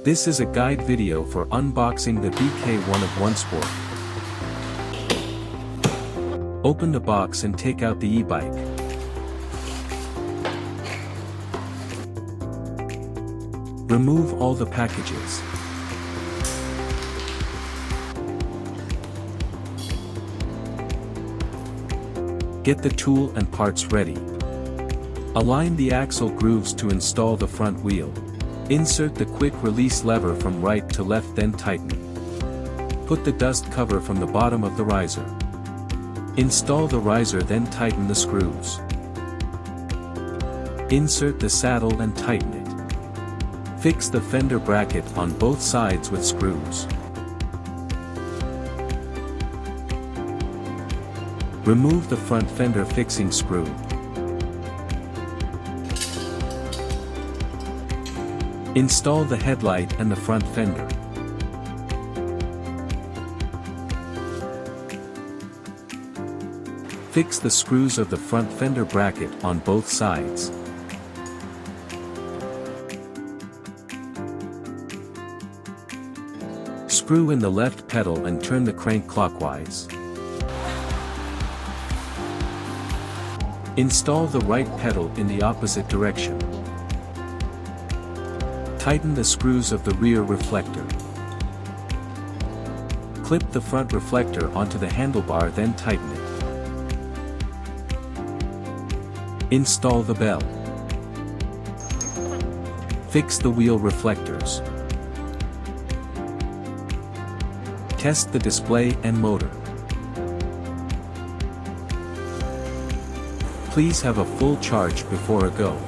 This is a guide video for unboxing the bk1 of One Sport. Open the box and take out the e-bike. Remove all the packages. Get the tool and parts ready. Align the axle grooves to install the front wheel. Insert the quick release lever from right to left, then tighten. Put the dust cover from the bottom of the riser. Install the riser, then tighten the screws. Insert the saddle and tighten it. Fix the fender bracket on both sides with screws. Remove the front fender fixing screw. Install the headlight and the front fender. Fix the screws of the front fender bracket on both sides. Screw in the left pedal and turn the crank clockwise. Install the right pedal in the opposite direction. Tighten the screws of the rear reflector. Clip the front reflector onto the handlebar, then tighten it. Install the bell. Fix the wheel reflectors. Test the display and motor. Please have a full charge before a go.